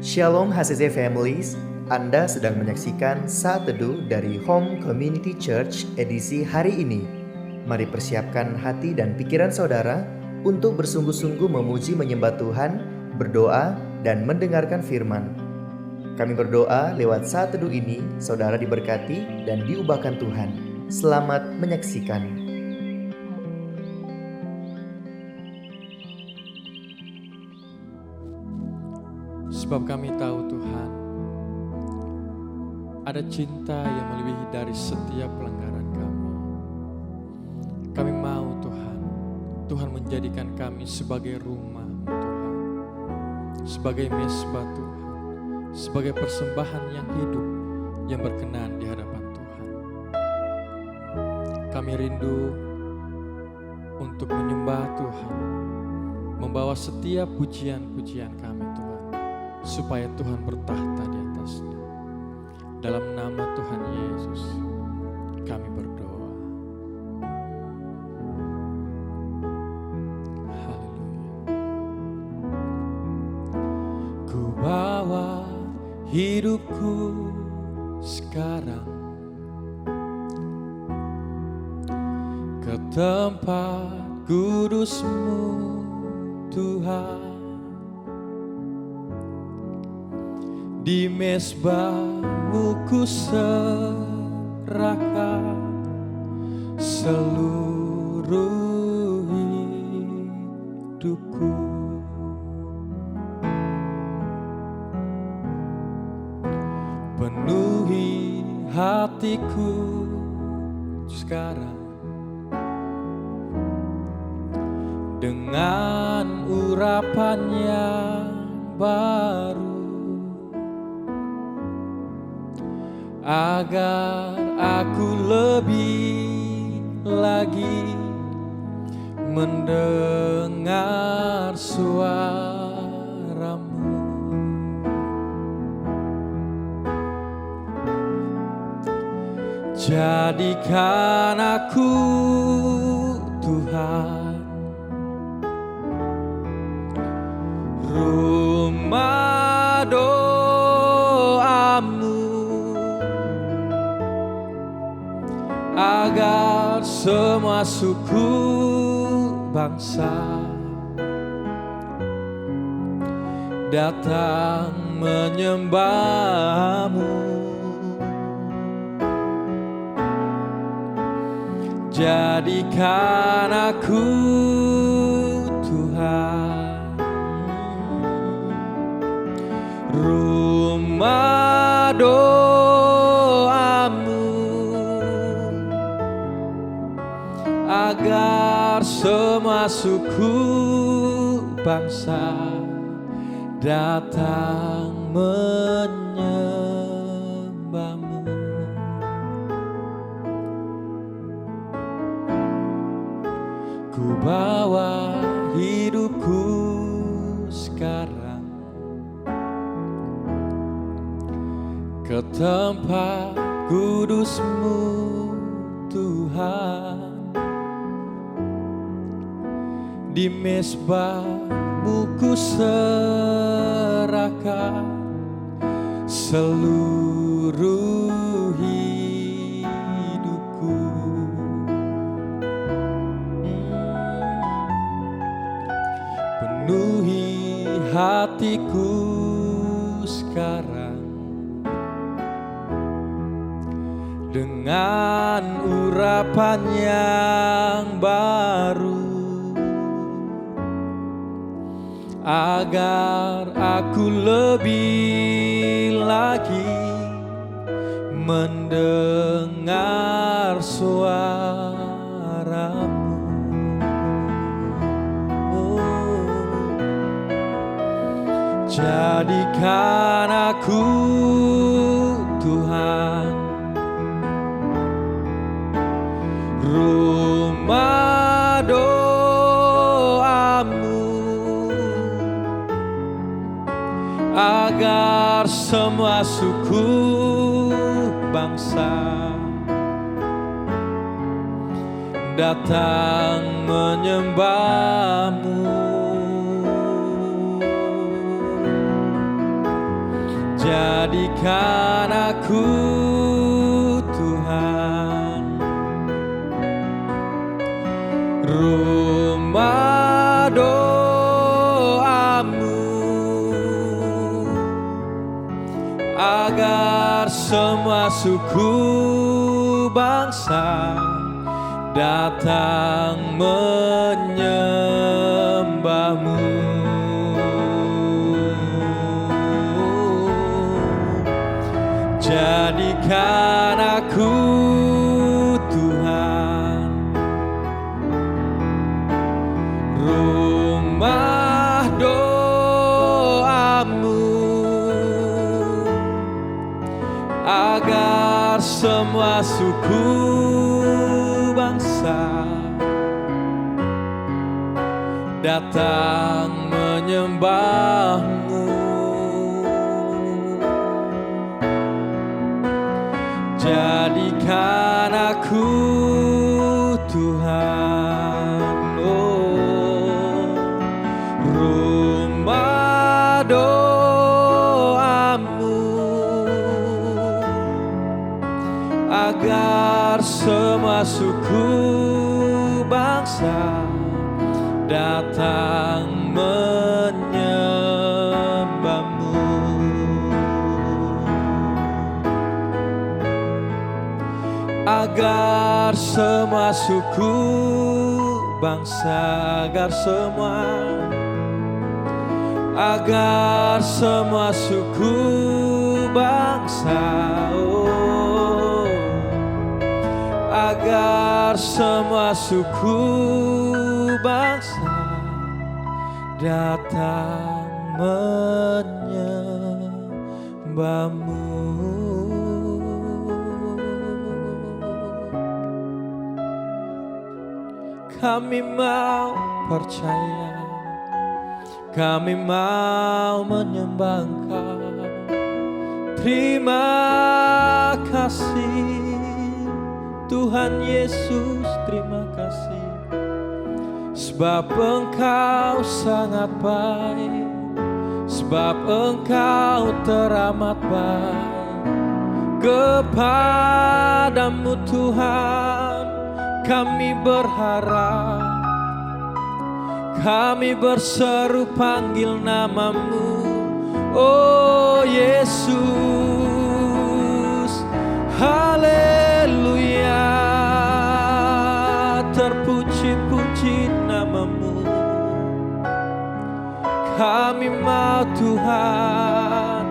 Shalom HCC Families, Anda sedang menyaksikan Saat Teduh dari Home Community Church edisi hari ini. Mari persiapkan hati dan pikiran saudara untuk bersungguh-sungguh memuji menyembah Tuhan, berdoa, dan mendengarkan firman. Kami berdoa lewat Saat Teduh ini, saudara diberkati dan diubahkan Tuhan. Selamat menyaksikan. Sebab kami tahu Tuhan, ada cinta yang melebihi dari setiap pelanggaran kami. Kami mau Tuhan menjadikan kami sebagai rumah Tuhan, sebagai mesbah Tuhan, sebagai persembahan yang hidup, yang berkenan di hadapan Tuhan. Kami rindu untuk menyembah Tuhan, membawa setiap pujian-pujian kami Tuhan, supaya Tuhan bertahta di atasnya. Dalam nama Tuhan Yesus, kami berdoa. Haleluya. Ku bawa hidupku sekarang ke tempat kudus-Mu, Tuhan. Di mesbah-Mu ku serahkan seluruh hidupku. Penuhi hatiku sekarang dengan urapan yang baru, agar aku lebih lagi mendengar suara-Mu. Jadikan aku Tuhan rumah doa-Mu, agar semua suku bangsa datang menyembah-Mu. Jadikan aku Tuhan rumah doa-Mu, agar semua suku bangsa datang menyembah-Mu. Ku bawa hidupku sekarang ke tempat kudus-Mu, Tuhan. Di mesbah-Mu ku serahkan seluruh hidupku. Penuhi hatiku sekarang dengan urapan yang baru, agar aku lebih lagi mendengar suara-Mu. Jadikan aku Tuhan rumah doa-Mu, agar semua suku bangsa datang menyembah-Mu. Jadikan aku Tuhan rumah doamu, agar semua suku bangsa datang menyembahmu. Jadikan aku Tuhan rumah doamu, agar semua suku bangsa datang menyembahmu. Jadikan aku Tuhan, oh, rumah doamu, agar semua suku bangsa datang menyembahmu. Agar semua suku bangsa, agar semua suku bangsa, oh, agar semua suku bangsa datang menyembahmu. Kami mau percaya, kami mau menyembah Engkau. Terima kasih Tuhan Yesus, terima kasih, sebab Engkau sangat baik, sebab Engkau teramat baik. Kepadamu Tuhan kami berharap, kami berseru panggil namamu, oh Yesus. Haleluya, terpuji-puji namamu. Kami mau Tuhan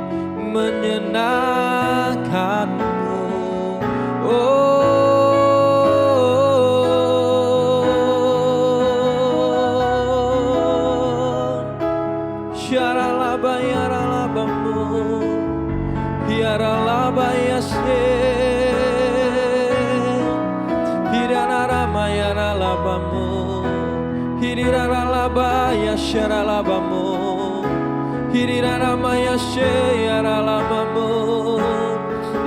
menyenangkanmu, oh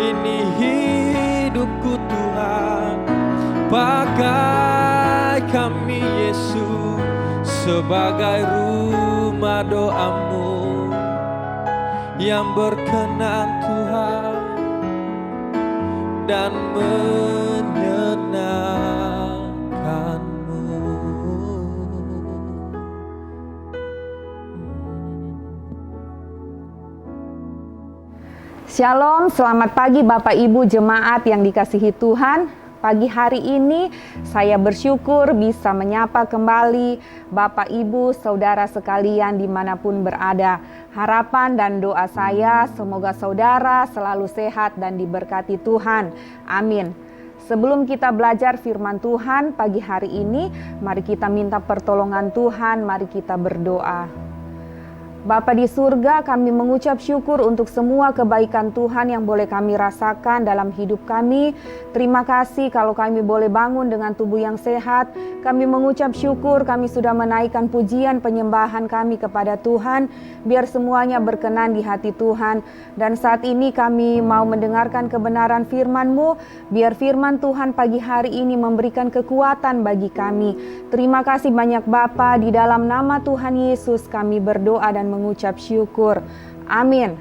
ini hidupku Tuhan, pakai kami Yesus sebagai rumah doamu yang berkenan Tuhan dan menyenangkanmu. Shalom, selamat pagi Bapak Ibu jemaat yang dikasihi Tuhan. Pagi hari ini saya bersyukur bisa menyapa kembali Bapak Ibu Saudara sekalian dimanapun berada. Harapan dan doa saya semoga saudara selalu sehat dan diberkati Tuhan. Amin. Sebelum kita belajar firman Tuhan pagi hari ini, mari kita minta pertolongan Tuhan, mari kita berdoa. Bapa di surga, kami mengucap syukur untuk semua kebaikan Tuhan yang boleh kami rasakan dalam hidup kami. Terima kasih kalau kami boleh bangun dengan tubuh yang sehat. Kami mengucap syukur kami sudah menaikkan pujian penyembahan kami kepada Tuhan. Biar semuanya berkenan di hati Tuhan. Dan saat ini kami mau mendengarkan kebenaran firman-Mu. Biar firman Tuhan pagi hari ini memberikan kekuatan bagi kami. Terima kasih banyak Bapa, di dalam nama Tuhan Yesus kami berdoa dan mengucap syukur. Amin.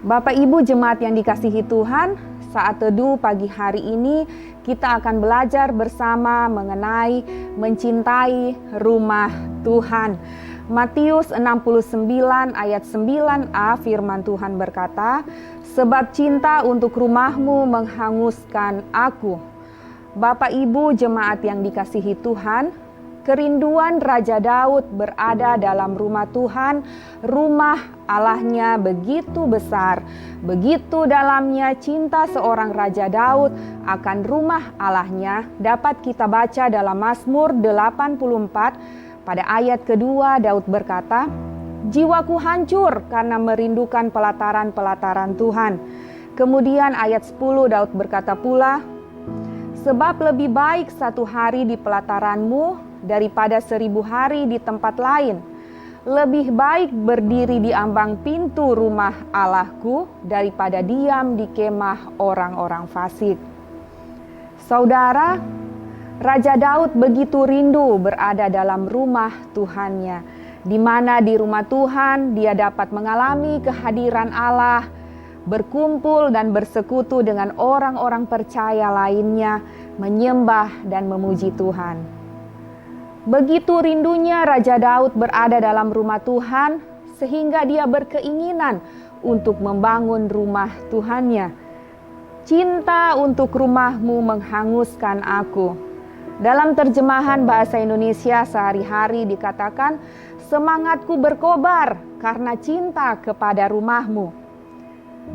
Bapak Ibu jemaat yang dikasihi Tuhan, saat teduh pagi hari ini kita akan belajar bersama mengenai mencintai rumah Tuhan. Matius 69 ayat 9a firman Tuhan berkata, "Sebab cinta untuk rumahmu menghanguskan aku." Bapak Ibu jemaat yang dikasihi Tuhan, kerinduan Raja Daud berada dalam rumah Tuhan, rumah Allahnya begitu besar, begitu dalamnya cinta seorang Raja Daud akan rumah Allahnya dapat kita baca dalam Mazmur 84 pada ayat kedua. Daud berkata, "Jiwaku hancur karena merindukan pelataran-pelataran Tuhan." Kemudian ayat 10 Daud berkata pula, "Sebab lebih baik satu hari di pelataranmu daripada 1000 hari di tempat lain. Lebih baik berdiri di ambang pintu rumah Allahku daripada diam di kemah orang-orang fasik." Saudara, Raja Daud begitu rindu berada dalam rumah Tuhannya, di mana di rumah Tuhan dia dapat mengalami kehadiran Allah, berkumpul dan bersekutu dengan orang-orang percaya lainnya, menyembah dan memuji Tuhan. Begitu rindunya Raja Daud berada dalam rumah Tuhan, sehingga dia berkeinginan untuk membangun rumah Tuhannya. "Cinta untuk rumahmu menghanguskan aku." Dalam terjemahan bahasa Indonesia sehari-hari dikatakan, "Semangatku berkobar karena cinta kepada rumahmu."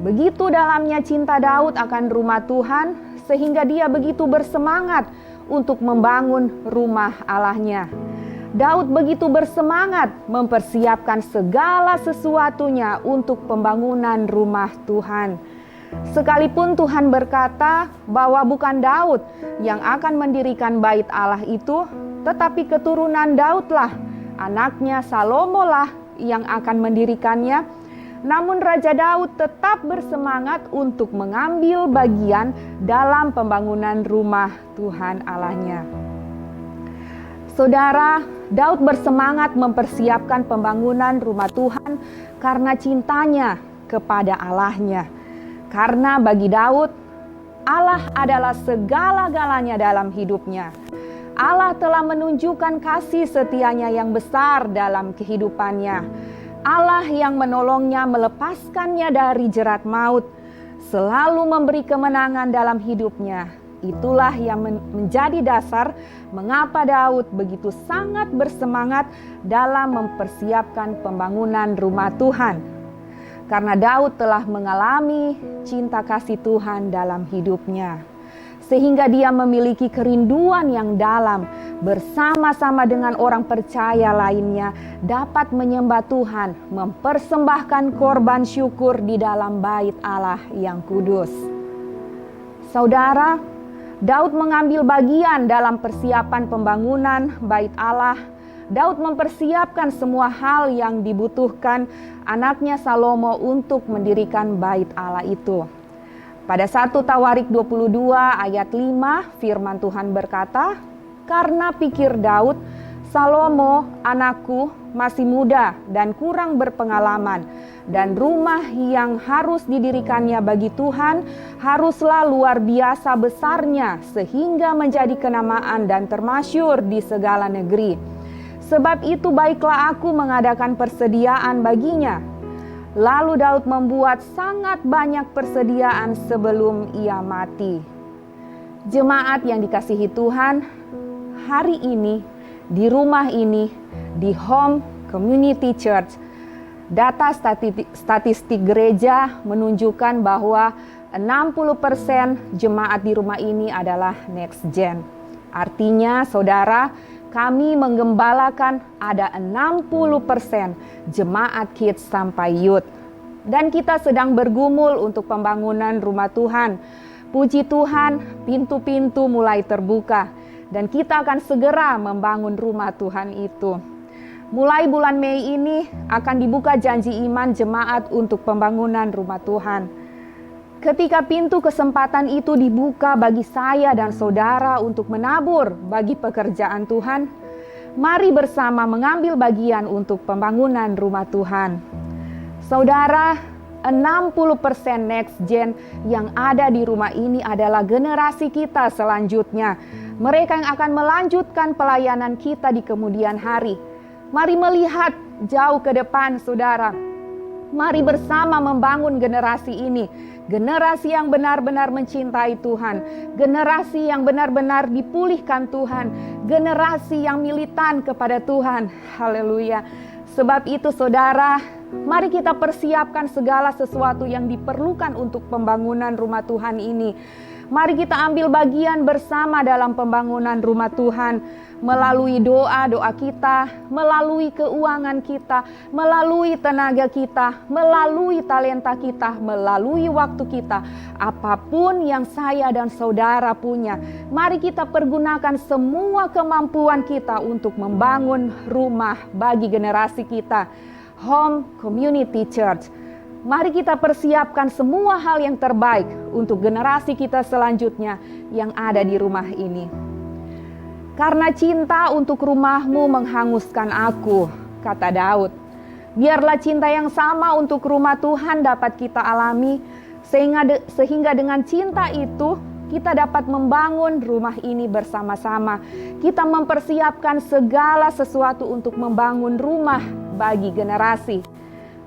Begitu dalamnya cinta Daud akan rumah Tuhan, sehingga dia begitu bersemangat untuk membangun rumah Allahnya. Daud begitu bersemangat mempersiapkan segala sesuatunya untuk pembangunan rumah Tuhan. Sekalipun Tuhan berkata bahwa bukan Daud yang akan mendirikan bait Allah itu, tetapi keturunan Daudlah, anaknya Salomo lah yang akan mendirikannya. Namun Raja Daud tetap bersemangat untuk mengambil bagian dalam pembangunan rumah Tuhan Allahnya. Saudara, Daud bersemangat mempersiapkan pembangunan rumah Tuhan karena cintanya kepada Allahnya. Karena bagi Daud, Allah adalah segala-galanya dalam hidupnya. Allah telah menunjukkan kasih setianya yang besar dalam kehidupannya. Allah yang menolongnya melepaskannya dari jerat maut, selalu memberi kemenangan dalam hidupnya. Itulah yang menjadi dasar mengapa Daud begitu sangat bersemangat dalam mempersiapkan pembangunan rumah Tuhan. Karena Daud telah mengalami cinta kasih Tuhan dalam hidupnya, sehingga dia memiliki kerinduan yang dalam bersama-sama dengan orang percaya lainnya dapat menyembah Tuhan, mempersembahkan korban syukur di dalam bait Allah yang kudus. Saudara, Daud mengambil bagian dalam persiapan pembangunan bait Allah. Daud mempersiapkan semua hal yang dibutuhkan anaknya Salomo untuk mendirikan bait Allah itu. Pada 1 Tawarik 22 ayat 5 firman Tuhan berkata, "Karena pikir Daud, Salomo anakku masih muda dan kurang berpengalaman, dan rumah yang harus didirikannya bagi Tuhan haruslah luar biasa besarnya sehingga menjadi kenamaan dan termasyur di segala negeri. Sebab itu baiklah aku mengadakan persediaan baginya." Lalu Daud membuat sangat banyak persediaan sebelum ia mati. Jemaat yang dikasihi Tuhan, hari ini, di rumah ini, di Home Community Church, data statistik gereja menunjukkan bahwa 60% jemaat di rumah ini adalah next gen. Artinya, saudara, kami menggembalakan ada 60% jemaat kids sampai youth. Dan kita sedang bergumul untuk pembangunan rumah Tuhan. Puji Tuhan, pintu-pintu mulai terbuka. Dan kita akan segera membangun rumah Tuhan itu. Mulai bulan Mei ini akan dibuka janji iman jemaat untuk pembangunan rumah Tuhan. Ketika pintu kesempatan itu dibuka bagi saya dan saudara untuk menabur bagi pekerjaan Tuhan, mari bersama mengambil bagian untuk pembangunan rumah Tuhan. Saudara, 60% next gen yang ada di rumah ini adalah generasi kita selanjutnya. Mereka yang akan melanjutkan pelayanan kita di kemudian hari. Mari melihat jauh ke depan, saudara. Mari bersama membangun generasi ini. Generasi yang benar-benar mencintai Tuhan. Generasi yang benar-benar dipulihkan Tuhan. Generasi yang militan kepada Tuhan. Haleluya. Sebab itu saudara, mari kita persiapkan segala sesuatu yang diperlukan untuk pembangunan rumah Tuhan ini. Mari kita ambil bagian bersama dalam pembangunan rumah Tuhan. Melalui doa-doa kita, melalui keuangan kita, melalui tenaga kita, melalui talenta kita, melalui waktu kita. Apapun yang saya dan saudara punya, mari kita pergunakan semua kemampuan kita untuk membangun rumah bagi generasi kita. Home Community Church. Mari kita persiapkan semua hal yang terbaik untuk generasi kita selanjutnya yang ada di rumah ini. Karena cinta untuk rumahmu menghanguskan aku, kata Daud. Biarlah cinta yang sama untuk rumah Tuhan dapat kita alami, sehingga dengan cinta itu kita dapat membangun rumah ini bersama-sama. Kita mempersiapkan segala sesuatu untuk membangun rumah bagi generasi.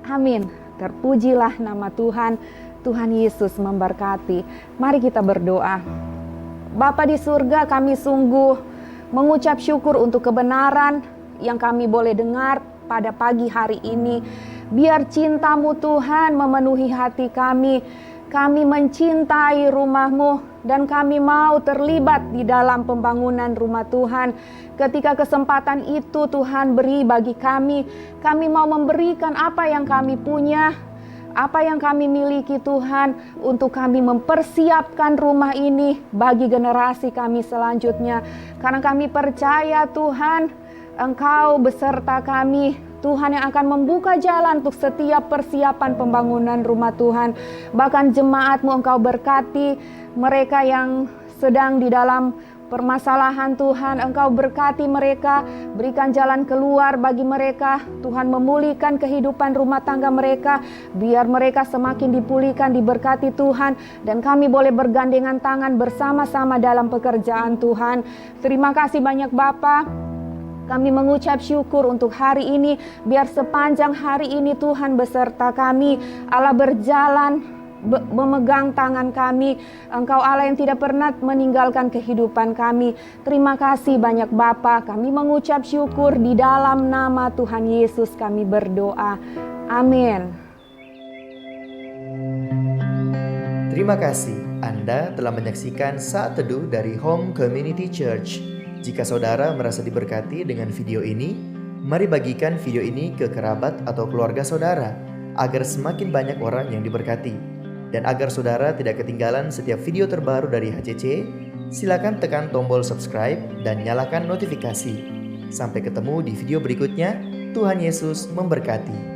Amin. Terpujilah nama Tuhan. Tuhan Yesus memberkati. Mari kita berdoa. Bapa di surga, kami sungguh mengucap syukur untuk kebenaran yang kami boleh dengar pada pagi hari ini. Biar cinta-Mu Tuhan memenuhi hati kami. Kami mencintai rumah-Mu dan kami mau terlibat di dalam pembangunan rumah Tuhan. Ketika kesempatan itu Tuhan beri bagi kami mau memberikan apa yang kami punya, apa yang kami miliki Tuhan, untuk kami mempersiapkan rumah ini bagi generasi kami selanjutnya. Karena kami percaya Tuhan, Engkau beserta kami, Tuhan yang akan membuka jalan untuk setiap persiapan pembangunan rumah Tuhan. Bahkan jemaat-Mu Engkau berkati, mereka yang sedang di dalam permasalahan Tuhan, Engkau berkati mereka, berikan jalan keluar bagi mereka. Tuhan memulihkan kehidupan rumah tangga mereka, biar mereka semakin dipulihkan, diberkati Tuhan. Dan kami boleh bergandengan tangan bersama-sama dalam pekerjaan Tuhan. Terima kasih banyak Bapa. Kami mengucap syukur untuk hari ini, biar sepanjang hari ini Tuhan beserta kami. Allah berjalan, memegang tangan kami. Engkau Allah yang tidak pernah meninggalkan kehidupan kami. Terima kasih banyak Bapa. Kami mengucap syukur di dalam nama Tuhan Yesus kami berdoa. Amin. Terima kasih Anda telah menyaksikan Saat Teduh dari Home Community Church. Jika saudara merasa diberkati dengan video ini, mari bagikan video ini ke kerabat atau keluarga saudara, agar semakin banyak orang yang diberkati. Dan agar saudara tidak ketinggalan setiap video terbaru dari HCC, silakan tekan tombol subscribe dan nyalakan notifikasi. Sampai ketemu di video berikutnya. Tuhan Yesus memberkati.